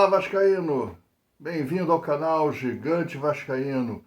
Fala Vascaíno, bem-vindo ao canal Gigante Vascaíno.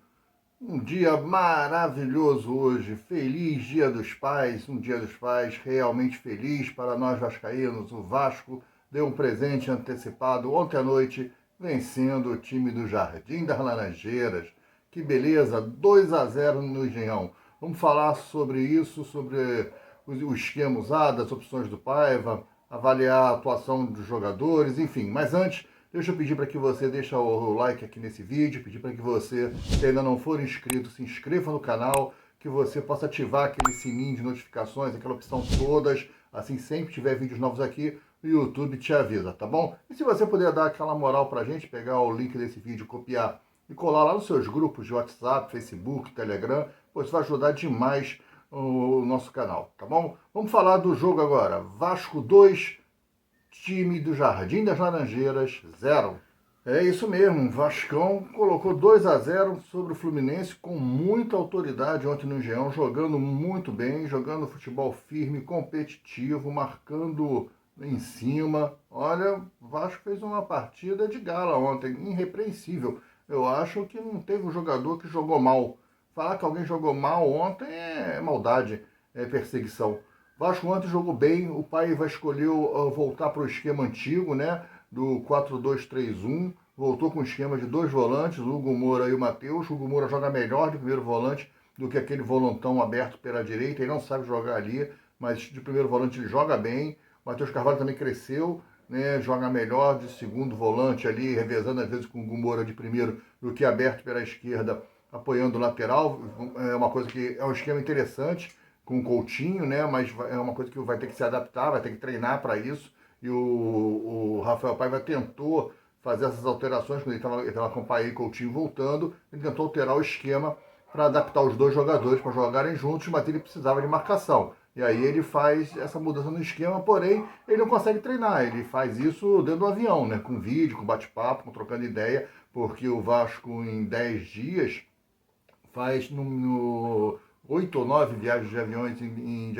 Um dia maravilhoso hoje, feliz Dia dos Pais, um Dia dos Pais realmente feliz para nós vascaínos. O Vasco deu um presente antecipado ontem à noite, vencendo o time do Jardim das Laranjeiras. Que beleza, 2-0 no Engenhão. Vamos falar sobre isso, sobre o esquema usado, as opções do Paiva, avaliar a atuação dos jogadores, enfim. Mas antes, deixa eu pedir para que você deixe o like aqui nesse vídeo, pedir para que você, se ainda não for inscrito, se inscreva no canal, que você possa ativar aquele sininho de notificações, aquela opção todas, assim sempre tiver vídeos novos aqui, o YouTube te avisa, tá bom? E se você puder dar aquela moral pra gente, pegar o link desse vídeo, copiar e colar lá nos seus grupos de WhatsApp, Facebook, Telegram, pois vai ajudar demais o nosso canal, tá bom? Vamos falar do jogo agora. Vasco 2, time do Jardim das Laranjeiras 0. É isso mesmo, o Vascão colocou 2-0 sobre o Fluminense com muita autoridade ontem no Engenhão, jogando muito bem, jogando futebol firme, competitivo, marcando em cima. Olha, o Vasco fez uma partida de gala ontem, irrepreensível. Eu acho que não teve um jogador que jogou mal. Falar que alguém jogou mal ontem é maldade, é perseguição. Vasco ontem jogou bem, o Paiva escolheu voltar para o esquema antigo, né, do 4-2-3-1, voltou com o esquema de dois volantes, o Hugo Moura e o Matheus. O Hugo Moura joga melhor de primeiro volante do que aquele volantão aberto pela direita, ele não sabe jogar ali, mas de primeiro volante ele joga bem. O Matheus Carvalho também cresceu, né, joga melhor de segundo volante ali, revezando às vezes com o Hugo Moura de primeiro do que aberto pela esquerda, apoiando o lateral. É uma coisa que é um esquema interessante com o Coutinho, né? Mas é uma coisa que vai ter que se adaptar, vai ter que treinar para isso. E o Rafael Paiva tentou fazer essas alterações quando ele estava com o Paê e Coutinho voltando. Ele tentou alterar o esquema para adaptar os dois jogadores para jogarem juntos, mas ele precisava de marcação. E aí ele faz essa mudança no esquema, porém ele não consegue treinar. Ele faz isso dentro do avião, né? Com vídeo, com bate-papo, com trocando ideia, porque o Vasco em 10 dias faz no 8 ou 9 viagens de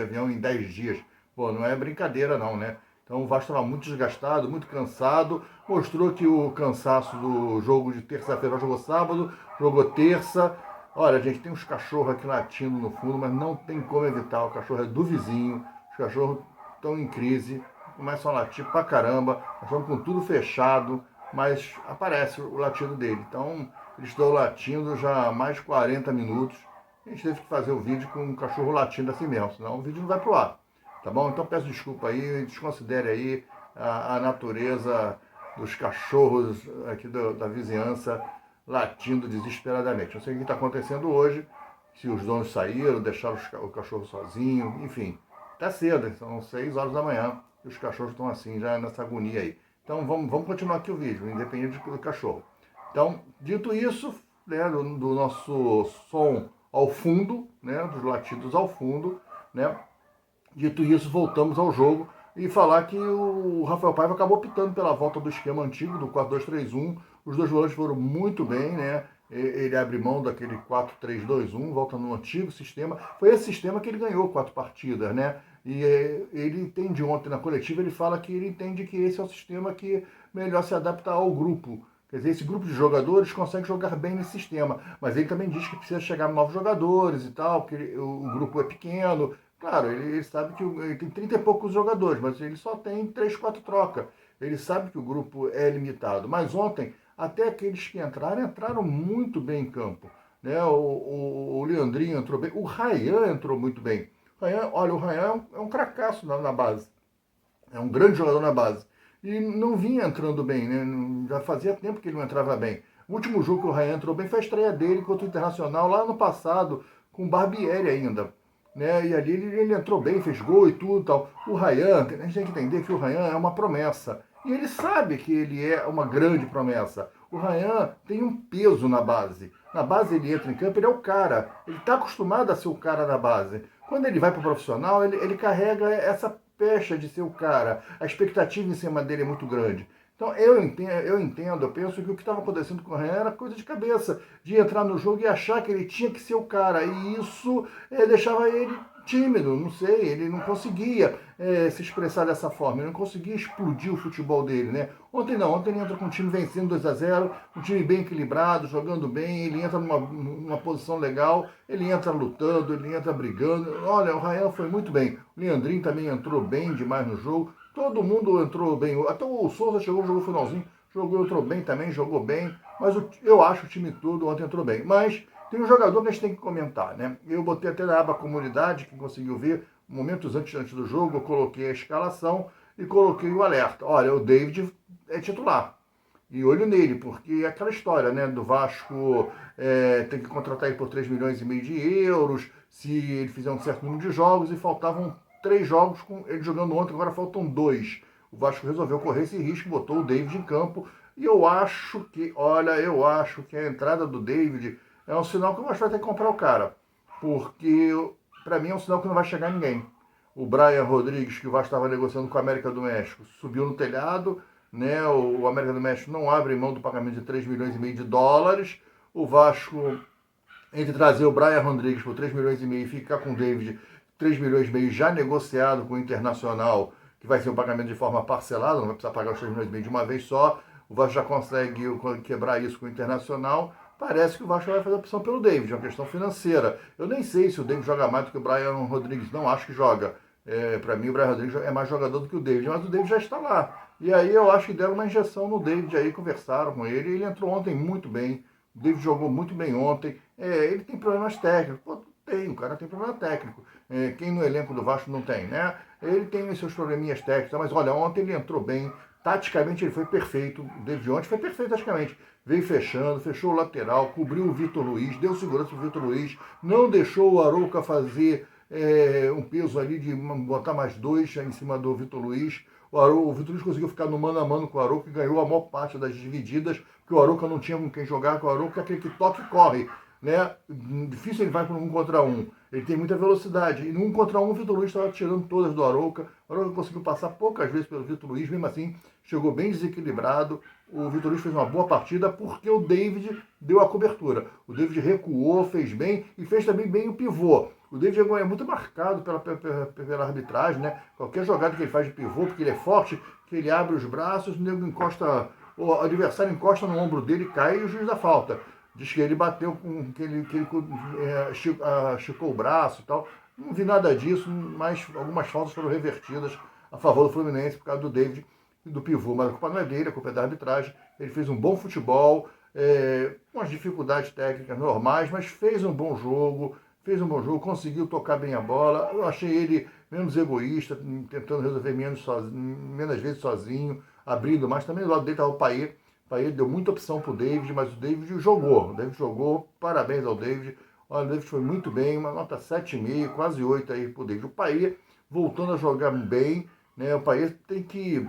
avião em 10 dias. Pô, não é brincadeira não, né? Então o Vasco estava muito desgastado, muito cansado. Mostrou que o cansaço do jogo de terça-feira, jogou sábado, jogou terça. Olha, gente, tem uns cachorros aqui latindo no fundo, mas não tem como evitar. O cachorro é do vizinho, os cachorros estão em crise, começam a latir pra caramba, estão com tudo fechado, mas aparece o latido dele. Então, eles estão latindo já há mais de 40 minutos. A gente teve que fazer o vídeo com o cachorro latindo assim mesmo, senão o vídeo não vai pro ar. Tá bom? Então peço desculpa aí, desconsidere aí a natureza dos cachorros aqui da vizinhança latindo desesperadamente. Não sei o que está acontecendo hoje, se os donos saíram, deixaram o cachorro sozinho, enfim. Tá cedo, são 6 horas da manhã e os cachorros estão assim, já nessa agonia aí. Então vamos continuar aqui o vídeo, independente do cachorro. Então, dito isso, né, do nosso som ao fundo, né, dos latidos ao fundo, né, dito isso, voltamos ao jogo e falar que o Rafael Paiva acabou optando pela volta do esquema antigo, do 4-2-3-1. Os dois volantes foram muito bem, né? Ele abre mão daquele 4-3-2-1, volta no antigo sistema. Foi esse sistema que ele ganhou 4 partidas, né? E ele entende, ontem na coletiva, ele fala que ele entende que esse é o sistema que melhor se adapta ao grupo. Quer dizer, esse grupo de jogadores consegue jogar bem nesse sistema, mas ele também diz que precisa chegar novos jogadores e tal, porque o grupo é pequeno. Claro, ele sabe que ele tem 30 e poucos jogadores, mas ele só tem 3, 4 trocas. Ele sabe que o grupo é limitado. Mas ontem, até aqueles que entraram muito bem em campo. Né? O Leandrinho entrou bem, o Rayan entrou muito bem. O Rayan é um cracaço na base. É um grande jogador na base. E não vinha entrando bem, né? Já fazia tempo que ele não entrava bem. O último jogo que o Rayan entrou bem foi a estreia dele contra o Internacional, lá no passado, com o Barbieri ainda. Né? E ali ele entrou bem, fez gol e tudo tal. O Rayan, a gente tem que entender que o Rayan é uma promessa. E ele sabe que ele é uma grande promessa. O Rayan tem um peso na base. Na base ele entra em campo, ele é o cara. Ele está acostumado a ser o cara da base. Quando ele vai para o profissional, ele carrega essa pecha de ser o cara. A expectativa em cima dele é muito grande. Então eu penso que o que estava acontecendo com o Rayan era coisa de cabeça, de entrar no jogo e achar que ele tinha que ser o cara. E isso deixava ele tímido, não sei, ele não conseguia se expressar dessa forma, ele não conseguia explodir o futebol dele, né? Ontem não, ontem ele entra com o time vencendo 2-0, um time bem equilibrado, jogando bem, ele entra numa posição legal, ele entra lutando, ele entra brigando. Olha, o Rael foi muito bem, o Leandrinho também entrou bem demais no jogo, todo mundo entrou bem, até o Souza chegou, jogou o finalzinho, entrou bem também, jogou bem, mas eu acho que o time todo ontem entrou bem. Mas tem um jogador que a gente tem que comentar, né? Eu botei até na aba comunidade, quem conseguiu ver, momentos antes do jogo, eu coloquei a escalação e coloquei o alerta. Olha, o David é titular. E olho nele, porque é aquela história, né, do Vasco tem que contratar ele por 3,5 milhões de euros, se ele fizer um certo número de jogos, e faltavam 3 jogos com ele jogando ontem, agora faltam 2. O Vasco resolveu correr esse risco, botou o David em campo, e eu acho que a entrada do David é um sinal que o Vasco vai ter que comprar o cara, porque para mim é um sinal que não vai chegar ninguém. O Brian Rodrigues, que o Vasco estava negociando com a América do México, subiu no telhado, né? O América do México não abre mão do pagamento de 3,5 milhões de dólares. O Vasco, entre trazer o Brian Rodrigues por 3,5 milhões e ficar com o David 3,5 milhões já negociado com o Internacional, que vai ser um pagamento de forma parcelada, não vai precisar pagar os 3,5 milhões de uma vez só, o Vasco já consegue quebrar isso com o Internacional. Parece que o Vasco vai fazer a opção pelo David, é uma questão financeira. Eu nem sei se o David joga mais do que o Brian Rodrigues, não acho que joga. Para mim, o Brian Rodrigues é mais jogador do que o David, mas o David já está lá. E aí eu acho que deram uma injeção no David aí, conversaram com ele, e ele entrou ontem muito bem. O David jogou muito bem ontem. Ele tem problemas técnicos. Pô, tem, o cara tem problema técnico. Quem no elenco do Vasco não tem, né? Ele tem os seus probleminhas técnicos, mas olha, ontem ele entrou bem. Taticamente ele foi perfeito. O David ontem foi perfeito taticamente. Veio fechando, fechou o lateral, cobriu o Vitor Luiz, deu segurança para o Vitor Luiz, não deixou o Arouca fazer um peso ali de botar mais 2 em cima do Vitor Luiz. O Vitor Luiz conseguiu ficar no mano a mano com o Arouca e ganhou a maior parte das divididas, porque o Arouca não tinha com quem jogar, com o Arouca é aquele que toca e corre, né? Difícil ele vai para um contra um. Ele tem muita velocidade. E no 1 contra 1 o Vitor Luiz estava tirando todas do Arouca. O Arouca conseguiu passar poucas vezes pelo Vitor Luiz, mesmo assim chegou bem desequilibrado. O Vitor Luiz fez uma boa partida porque o David deu a cobertura. O David recuou, fez bem e fez também bem o pivô. O David é muito marcado pela arbitragem, né? Qualquer jogada que ele faz de pivô, porque ele é forte, que ele abre os braços, o nego encosta, o adversário encosta no ombro dele, cai e o juiz dá falta. Diz que ele bateu com que ele esticou o braço e tal. Não vi nada disso, mas algumas faltas foram revertidas a favor do Fluminense por causa do David e do pivô. Mas a culpa não é dele, a culpa é da arbitragem. Ele fez um bom futebol, com as dificuldades técnicas normais, mas fez um bom jogo, conseguiu tocar bem a bola. Eu achei ele menos egoísta, tentando resolver menos vezes sozinho, abrindo mais. Também do lado dele estava o Payet. O Payet deu muita opção para o David, mas o David jogou. Parabéns ao David. Olha, o David foi muito bem, uma nota 7,5, quase 8 aí para o David. O Payet voltando a jogar bem, né? O Payet tem que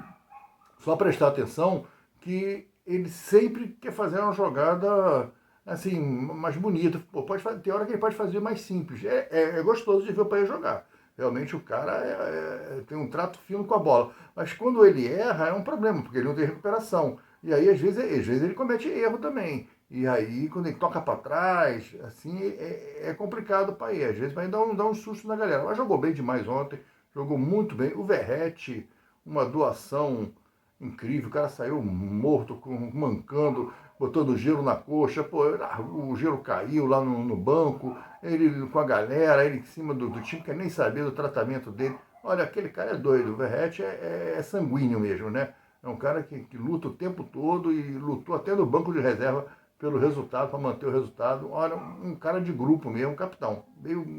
só prestar atenção que ele sempre quer fazer uma jogada assim, mais bonita. Pô, tem hora que ele pode fazer mais simples. É gostoso de ver o Payet jogar. Realmente o cara tem um trato fino com a bola. Mas quando ele erra, é um problema, porque ele não tem recuperação. E aí, às vezes ele comete erro também. E aí, quando ele toca para trás, assim, é complicado o Payet. Às vezes vai dar um susto na galera. Mas jogou bem demais ontem, jogou muito bem. O Verratti, uma doação incrível. O cara saiu morto, mancando, botando gelo na coxa. Pô, o gelo caiu lá no banco. Ele com a galera, ele em cima do time, quer nem saber do tratamento dele. Olha, aquele cara é doido. O Verratti é sanguíneo mesmo, né? É um cara que luta o tempo todo e lutou até no banco de reserva pelo resultado, para manter o resultado. Olha, um cara de grupo mesmo, um capitão.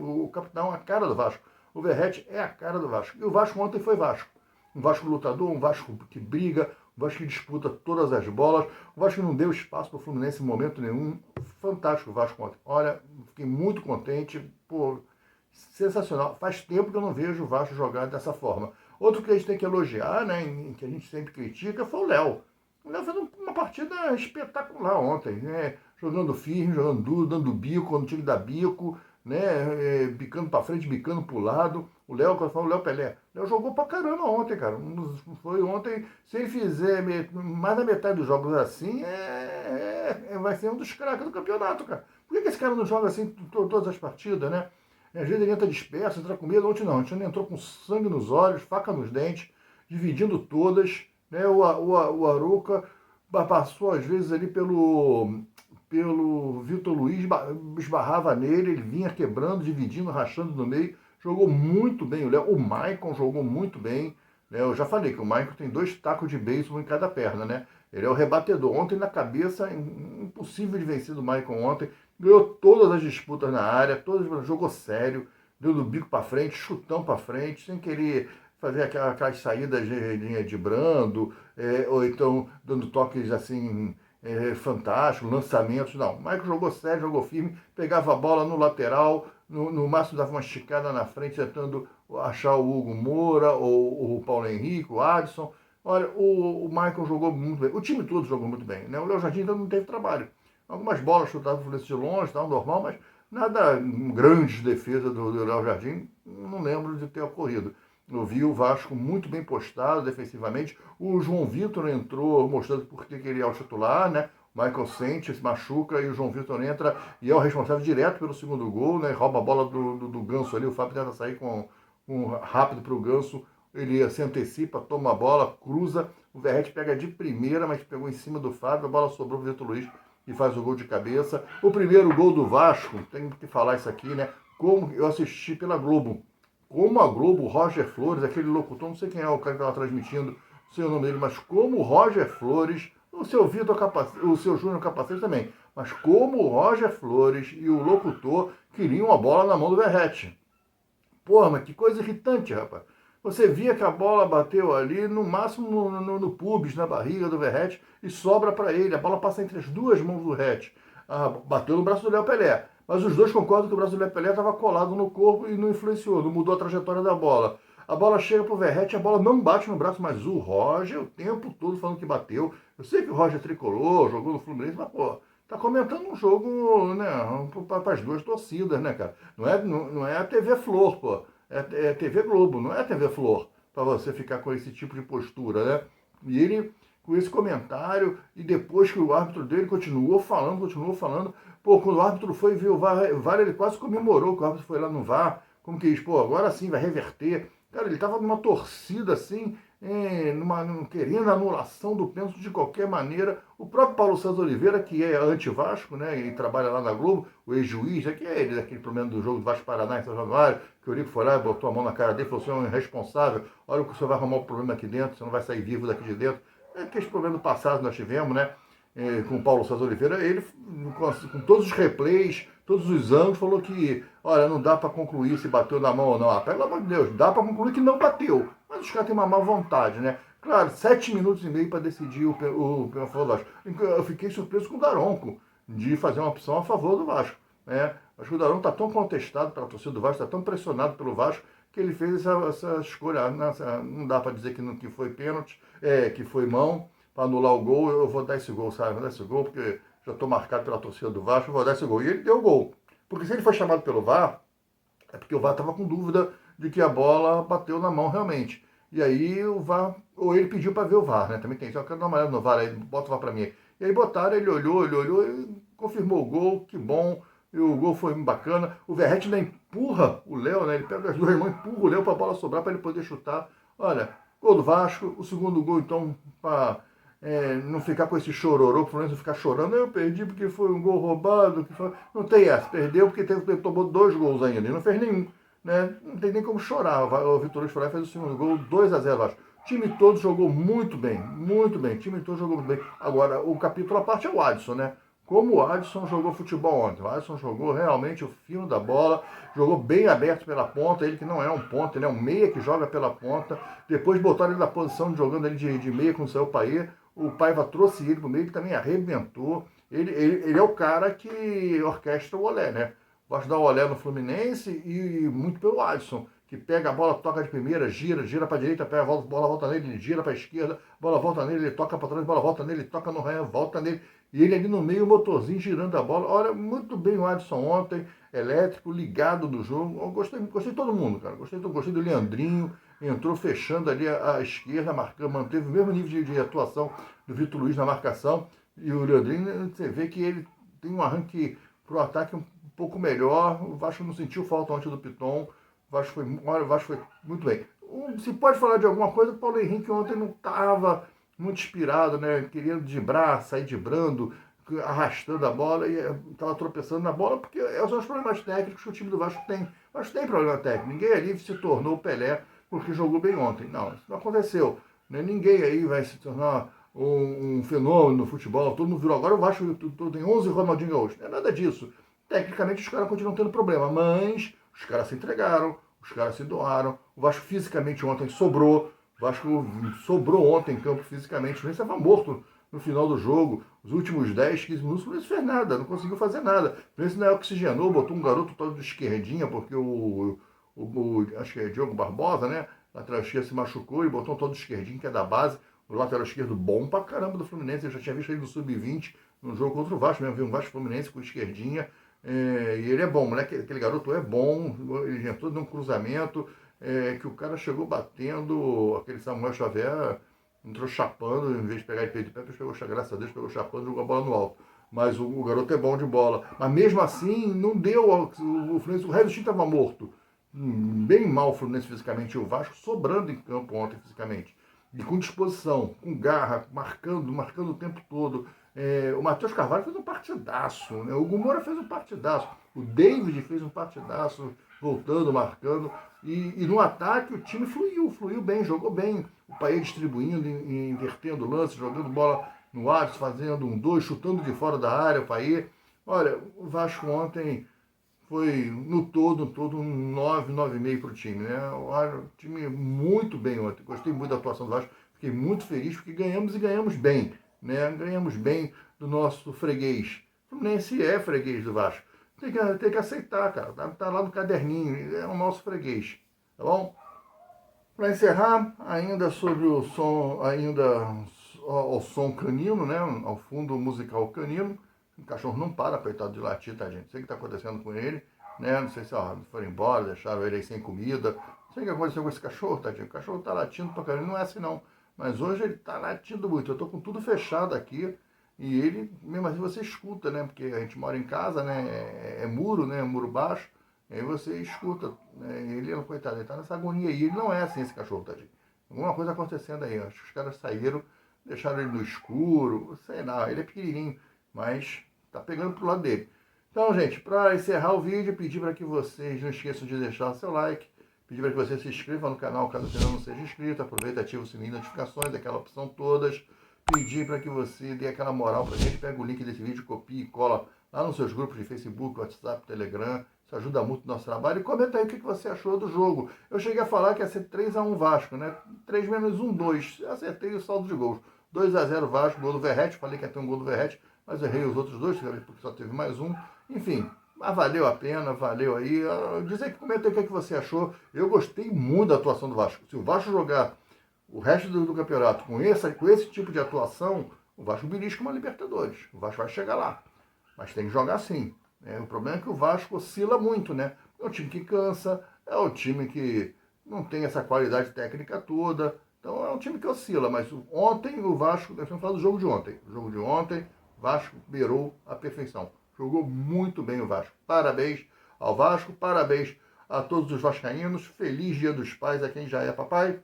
O capitão, a cara do Vasco. O Verratti é a cara do Vasco. E o Vasco ontem foi Vasco. Um Vasco lutador, um Vasco que briga, um Vasco que disputa todas as bolas. O Vasco não deu espaço para o Fluminense em momento nenhum. Fantástico o Vasco ontem. Olha, fiquei muito contente. Pô, sensacional. Faz tempo que eu não vejo o Vasco jogar dessa forma. Outro que a gente tem que elogiar, né, que a gente sempre critica, foi o Léo. O Léo fez uma partida espetacular ontem, né? Jogando firme, jogando duro, dando bico, quando tinha que dar bico, né? Bicando para frente, bicando para o lado. O Léo, quando eu falo o Léo Pelé, o Léo jogou pra caramba ontem, cara. Foi ontem, se ele fizer mais da metade dos jogos assim, vai ser um dos craques do campeonato, cara. Por que esse cara não joga assim todas as partidas, né? Às vezes ele entra disperso, entra com medo. Ontem não, ontem ele entrou com sangue nos olhos, faca nos dentes, dividindo todas. Né? O Arouca passou às vezes ali pelo Vitor Luiz, esbarrava nele, ele vinha quebrando, dividindo, rachando no meio. Jogou muito bem o Léo. O Maicon jogou muito bem. Né? Eu já falei que o Maicon tem 2 tacos de beisebol em cada perna, né? Ele é o rebatedor. Ontem na cabeça, impossível de vencer do Maicon ontem. Ganhou todas as disputas na área, jogou sério, deu do bico para frente, chutão para frente, sem querer fazer aquelas saídas de brando, ou então dando toques assim fantásticos, lançamentos. Não, o Maicon jogou sério, jogou firme, pegava a bola no lateral, no máximo dava uma esticada na frente, tentando achar o Hugo Moura, ou o Paulo Henrique, o Adson. Olha, o Michael jogou muito bem. O time todo jogou muito bem. Né? O Léo Jardim ainda não teve trabalho. Algumas bolas chutadas de longe, tal, normal, mas nada grandes defesa do Léo Jardim, não lembro de ter ocorrido. Eu vi o Vasco muito bem postado defensivamente. O João Vitor entrou mostrando por que ele é o titular, né? O Michael sente, se machuca e o João Vitor entra e é o responsável direto pelo segundo gol, né? Rouba a bola do Ganso ali. O Fábio tenta sair rápido para o Ganso. Ele se antecipa, toma a bola, cruza. O Verrete pega de primeira, mas pegou em cima do Fábio. A bola sobrou para o Vitor Luiz e faz o gol de cabeça. O primeiro gol do Vasco, tem que falar isso aqui, né? Como eu assisti pela Globo. Como a Globo, o Roger Flores, aquele locutor, não sei quem é o cara que estava transmitindo, não sei o nome dele, mas como o Roger Flores, o seu Vitor Capacete, o seu Júnior Capacete também, mas como o Roger Flores e o locutor queriam a bola na mão do Verrete. Porra, mas que coisa irritante, rapaz. Você via que a bola bateu ali, no máximo no pubis, na barriga do Verrete, e sobra para ele. A bola passa entre as duas mãos do Verrete. Bateu no braço do Léo Pelé. Mas os dois concordam que o braço do Léo Pelé estava colado no corpo e não influenciou, não mudou a trajetória da bola. A bola chega pro Verrete, a bola não bate no braço, mas o Roger o tempo todo falando que bateu. Eu sei que o Roger tricolor, jogou no Fluminense, mas, pô, tá comentando um jogo, né, para as duas torcidas, né, cara? Não é a TV Flor, pô. É TV Globo, não é TV Flor, para você ficar com esse tipo de postura, né? E ele, com esse comentário, e depois que o árbitro dele continuou falando, pô, quando o árbitro foi ver o VAR, ele quase comemorou que o árbitro foi lá no VAR, como que diz, pô, agora sim vai reverter. Cara, ele tava numa torcida assim, querendo a anulação do pênalti de qualquer maneira. O próprio Paulo César Oliveira, que é anti-Vasco, né, e trabalha lá na Globo, o ex-juiz, que é ele, daquele problema do jogo do Vasco Paraná em São Januário, que o Eurico foi lá e botou a mão na cara dele e falou, você é um irresponsável, olha o que o senhor vai arrumar o problema aqui dentro, você não vai sair vivo daqui de dentro. É aqueles problemas do passado nós tivemos, né, com o Paulo César Oliveira, ele, com todos os replays, todos os ângulos, falou que, olha, não dá para concluir se bateu na mão ou não. Pelo amor de Deus, dá para concluir que não bateu. Mas os caras têm uma má vontade, né? Claro, 7 minutos e meio para decidir o favor do Vasco. Eu fiquei surpreso com o Daronco de fazer uma opção a favor do Vasco. Né? Acho que o Daronco está tão contestado pela torcida do Vasco, está tão pressionado pelo Vasco, que ele fez essa escolha. Não dá para dizer que foi pênalti, que foi mão, para anular o gol. Eu vou dar esse gol, sabe? Vou dar esse gol, porque já estou marcado pela torcida do Vasco, eu vou dar esse gol. E ele deu o gol. Porque se ele foi chamado pelo VAR, é porque o VAR estava com dúvida de que a bola bateu na mão realmente. E aí o VAR, ou ele pediu para ver o VAR, né? Também tem isso, eu quero dar uma olhada no VAR aí, bota o VAR para mim. E aí botaram, ele olhou e confirmou o gol, que bom. E o gol foi bacana. O Verrete ainda empurra o Léo, né? Ele pega as duas mãos, empurra o Léo para a bola sobrar para ele poder chutar. Olha, gol do Vasco, o segundo gol então para não ficar com esse chororô, o Fluminense ficar chorando, eu perdi porque foi um gol roubado, não tem essa, perdeu porque tomou 2 gols ainda, e não fez nenhum, né? Não tem nem como chorar, o Vitor Luiz foi lá e fez o segundo gol, 2-0, acho. O time todo jogou muito bem, o time todo jogou muito bem. Agora, o capítulo à parte é o Adson, né? Como o Adson jogou futebol ontem. O Adson jogou realmente o fino da bola, jogou bem aberto pela ponta, ele que não é um ponta, ele é um meia que joga pela ponta. Depois botaram ele na posição de jogando ele de meia com o Céu Paê. O Paiva trouxe ele pro meio, ele também arrebentou. Ele é o cara que orquestra o olé, né? Gosta de dar o olé no Fluminense e muito pelo Adson, que pega a bola, toca de primeira, gira para a direita, pega a bola, volta nele, ele gira para a esquerda, bola volta nele, ele toca para trás, bola volta nele, ele toca no ré, volta nele. E ele ali no meio, o motorzinho girando a bola. Olha, muito bem o Adson ontem, elétrico, ligado do jogo. Eu gostei de todo mundo, cara. Gostei do Leandrinho, entrou fechando ali a esquerda, marcando, manteve o mesmo nível de atuação do Vitor Luiz na marcação. E o Leandrinho, você vê que ele tem um arranque pro ataque um pouco melhor, o Vasco não sentiu falta ontem do Piton, o Vasco foi muito bem. Se pode falar de alguma coisa, o Paulo Henrique ontem não estava muito inspirado, né? Querendo driblar, sair driblando, arrastando a bola e estava tropeçando na bola, porque são os problemas técnicos que o time do Vasco tem. O Vasco tem problema técnico. Ninguém ali se tornou o Pelé porque jogou bem ontem. Não, isso não aconteceu. Né? Ninguém aí vai se tornar um fenômeno no futebol. Todo mundo virou. Agora o Vasco tem 11 Ronaldinho Gaúcho. Não é nada disso. Tecnicamente os caras continuam tendo problema, mas os caras se entregaram, os caras se doaram. O Vasco fisicamente ontem sobrou. O Vasco sobrou ontem em campo fisicamente. O Fluminense estava morto no final do jogo. Os últimos 10, 15 minutos o Fluminense fez nada, não conseguiu fazer nada. O Fluminense não oxigenou, botou um garoto todo de esquerdinha, porque acho que é Diogo Barbosa, né? Lateral esquerdo se machucou e botou um todo de esquerdinho, que é da base. O lateral esquerdo bom pra caramba do Fluminense. Eu já tinha visto ele no Sub-20, no jogo contra o Vasco mesmo. Vi um Vasco Fluminense com esquerdinha. E ele é bom, moleque, aquele garoto é bom. Ele entrou num cruzamento que o cara chegou batendo. Aquele Samuel Xavier entrou chapando, em vez de pegar ele de pé, graças a Deus, pegou chapando e jogou a bola no alto. Mas o garoto é bom de bola. Mas mesmo assim, não deu. O Fluminense, o resto do time estava morto. Bem mal o Fluminense fisicamente. E o Vasco sobrando em campo ontem fisicamente. E com disposição, com garra, marcando o tempo todo. O Matheus Carvalho fez um partidaço, né? O Hugo Moura fez um partidaço. O David fez um partidaço, voltando, marcando. E no ataque o time fluiu bem, jogou bem. O Paê distribuindo, invertendo lance, jogando bola no ar, fazendo 1-2, chutando de fora da área, o Paê. Olha, o Vasco ontem foi, no todo um 9, 9,5 para o time, né? O time muito bem ontem. Gostei muito da atuação do Vasco. Fiquei muito feliz porque ganhamos e ganhamos bem, né? Ganhamos bem do nosso freguês. O Fluminense é freguês do Vasco. Tem que aceitar, cara. Tá lá no caderninho. É o nosso freguês. Tá bom? Para encerrar, ainda sobre o som, ao som canino, né? Ao fundo musical canino. O cachorro não para, coitado de latir, tá, gente? Não sei o que está acontecendo com ele, né? Não sei se foram embora, deixaram ele aí sem comida. Não sei o que aconteceu com esse cachorro, tadinho. O cachorro tá latindo pra caramba. Não é assim, não. Mas hoje ele tá latindo muito. Eu tô com tudo fechado aqui. E ele, mesmo assim, você escuta, né? Porque a gente mora em casa, né? É muro, né? Muro baixo. E aí você escuta. Né? Ele, coitado, ele tá nessa agonia aí. Ele não é assim, esse cachorro, tadinho. Alguma coisa acontecendo aí. Acho que os caras saíram, deixaram ele no escuro. Sei lá, ele é pequenininho. Mas tá pegando pro lado dele. Então, gente, para encerrar o vídeo, pedir para que vocês não esqueçam de deixar o seu like, pedir para que você se inscreva no canal caso você não seja inscrito, aproveita e ativa o sininho de notificações, aquela opção todas, pedir para que você dê aquela moral para a gente, pega o link desse vídeo, copia e cola lá nos seus grupos de Facebook, WhatsApp, Telegram, isso ajuda muito o nosso trabalho, e comenta aí o que você achou do jogo. Eu cheguei a falar que ia ser 3-1 Vasco, né? 3 menos 1, 2, acertei o saldo de gols. 2-0 Vasco, gol do Verratti, falei que ia ter um gol do Verratti, mas errei os outros dois, porque só teve mais um. Enfim, mas valeu a pena, valeu aí. Diz aí, comenta aí o que você achou. Eu gostei muito da atuação do Vasco. Se o Vasco jogar o resto do campeonato com esse tipo de atuação, o Vasco belisca uma Libertadores. O Vasco vai chegar lá. Mas tem que jogar sim. O problema é que o Vasco oscila muito, né? É um time que cansa, é um time que não tem essa qualidade técnica toda. Então é um time que oscila. Mas ontem o Vasco, nós estamos falando do jogo de ontem. O jogo de ontem, Vasco beirou a perfeição. Jogou muito bem o Vasco. Parabéns ao Vasco, parabéns a todos os vascaínos. Feliz Dia dos Pais a quem já é papai.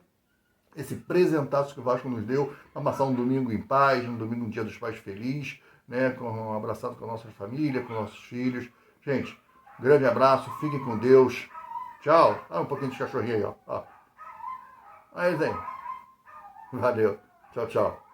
Esse presentaço que o Vasco nos deu, para passar um domingo em paz, um Dia dos Pais feliz, né, abraçado com a nossa família, com nossos filhos. Gente, grande abraço, fiquem com Deus. Tchau. Um pouquinho de cachorrinho aí, ó. Aí, Zé. Valeu. Tchau, tchau.